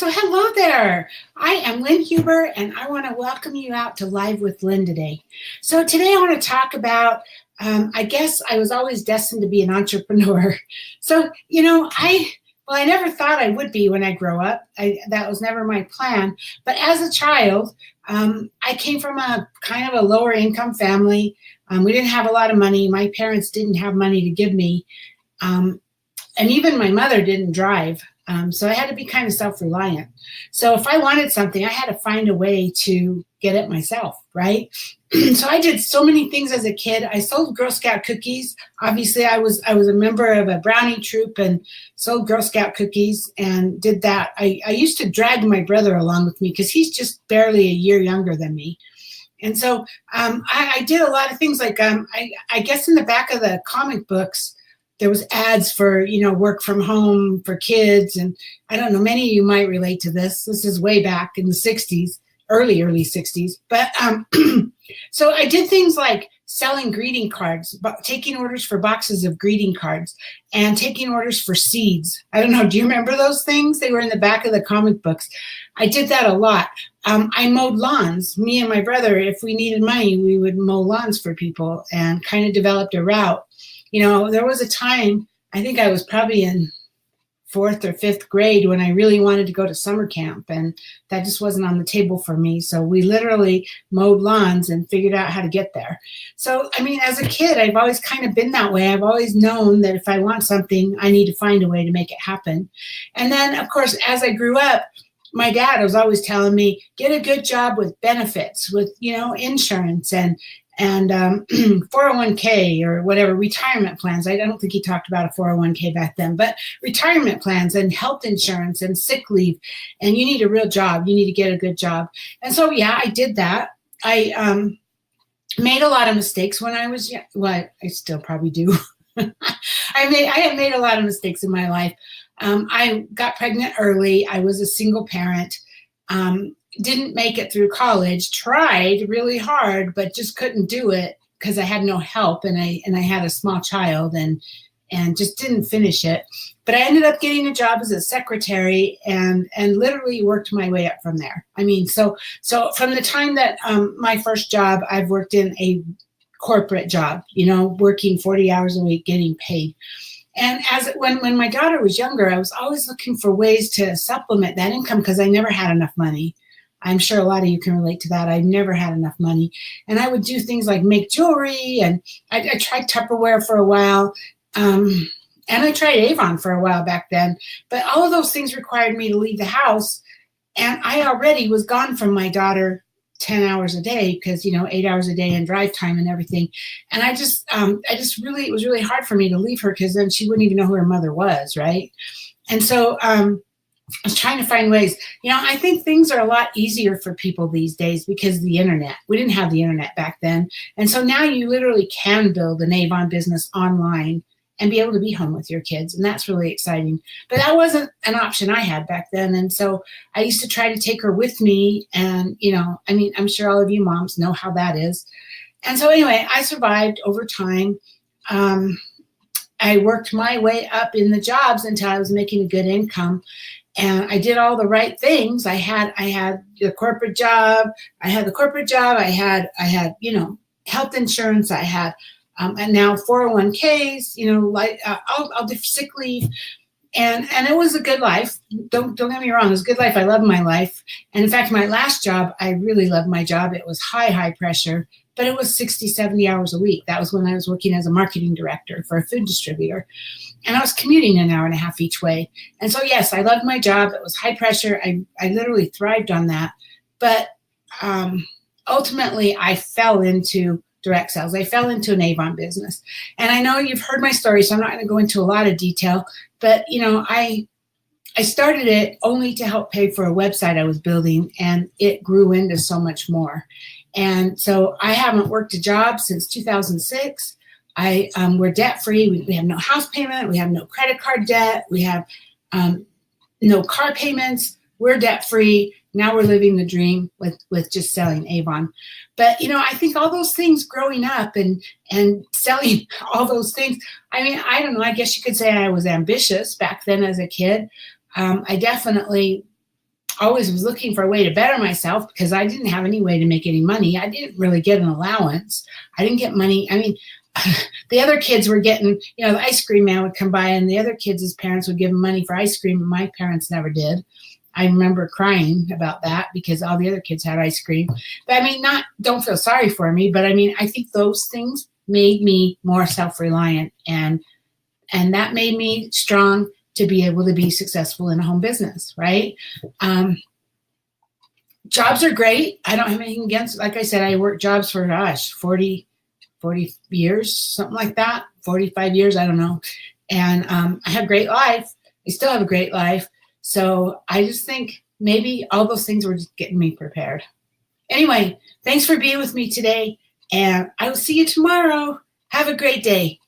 So hello there. I am Lynn Huber, and I want to welcome you out to Live with Lynn today. So today I want to talk about, I guess I was always destined to be an entrepreneur. So, I never thought I would be when I grow up. That was never my plan. But as a child, I came from a kind of a lower income family. We didn't have a lot of money. My parents didn't have money to give me. And even my mother didn't drive. So I had to be kind of self-reliant. So if I wanted something, I had to find a way to get it myself, right? So I did so many things as a kid. I sold Girl Scout cookies. Obviously, I was a member of a brownie troop and sold Girl Scout cookies and did that. I used to drag my brother along with me because he's just barely a year younger than me. And so I did a lot of things like I guess in the back of the comic books, there was ads for, work from home for kids. And I don't know, many of you might relate to this. This is way back in the 60s, early 60s. But so I did things like selling greeting cards, taking orders for boxes of greeting cards and taking orders for seeds. I don't know, do you remember those things? They were in the back of the comic books. I did that a lot. I mowed lawns. Me and my brother, if we needed money, we would mow lawns for people and kind of developed a route. There was a time, I think I was probably in 4th or 5th grade when I really wanted to go to summer camp, and that just wasn't on the table for me. So we literally mowed lawns and figured out how to get there. So, as a kid, I've always kind of been that way. I've always known that if I want something, I need to find a way to make it happen. And then, of course, as I grew up, my dad was always telling me, get a good job with benefits, with, insurance and 401k or whatever, retirement plans. I don't think he talked about a 401k back then, but retirement plans and health insurance and sick leave. And you need a real job. You need to get a good job. And so, yeah, I did that. I made a lot of mistakes when I was young. Well, I still probably do. I had made a lot of mistakes in my life. I got pregnant early. I was a single parent. Didn't make it through college, tried really hard, but just couldn't do it because I had no help and I had a small child and just didn't finish it. But I ended up getting a job as a secretary and literally worked my way up from there. So from the time that my first job, I've worked in a corporate job, working 40 hours a week, getting paid. And when my daughter was younger, I was always looking for ways to supplement that income because I never had enough money. I'm sure a lot of you can relate to that. I never had enough money. And I would do things like make jewelry, and I tried Tupperware for a while. And I tried Avon for a while back then. But all of those things required me to leave the house. And I already was gone from my daughter 10 hours a day because, 8 hours a day in drive time and everything. And it was really hard for me to leave her because then she wouldn't even know who her mother was, right? And so I was trying to find ways. I think things are a lot easier for people these days because of the internet. We didn't have the internet back then. And so now you literally can build an Avon business online and be able to be home with your kids. And that's really exciting. But that wasn't an option I had back then. And so I used to try to take her with me. And, I'm sure all of you moms know how that is. And so anyway, I survived over time. I worked my way up in the jobs until I was making a good income. And I did all the right things. I had the corporate job. I had health insurance. I had, and now 401ks, I'll do sick leave. And it was a good life. Don't get me wrong. It was a good life. I loved my life. And in fact, my last job, I really loved my job. It was high pressure, but it was 60, 70 hours a week. That was when I was working as a marketing director for a food distributor. And I was commuting an hour and a half each way. And so, yes, I loved my job. It was high pressure. I literally thrived on that. But ultimately, I fell into direct sales. I fell into an Avon business. And I know you've heard my story, so I'm not going to go into a lot of detail. But, I started it only to help pay for a website I was building, and it grew into so much more. And so I haven't worked a job since 2006. We're debt free. We have no house payment. We have no credit card debt. We have no car payments. We're debt free. Now we're living the dream with just selling Avon. But, I think all those things growing up and selling all those things, I don't know, I guess you could say I was ambitious back then as a kid. I definitely always was looking for a way to better myself because I didn't have any way to make any money. I didn't really get an allowance. I didn't get money. I mean, the other kids were getting, you know, the ice cream man would come by and the other kids' parents would give them money for ice cream, and my parents never did. I remember crying about that because all the other kids had ice cream. But I mean, don't feel sorry for me, but I mean, I think those things made me more self-reliant, and that made me strong to be able to be successful in a home business, right? Jobs are great. I don't have anything against, like I said, I worked jobs for, 40 years, something like that, 45 years, I don't know. And I had a great life. I still have a great life. So I just think maybe all those things were just getting me prepared. Anyway, thanks for being with me today, and I will see you tomorrow. Have a great day.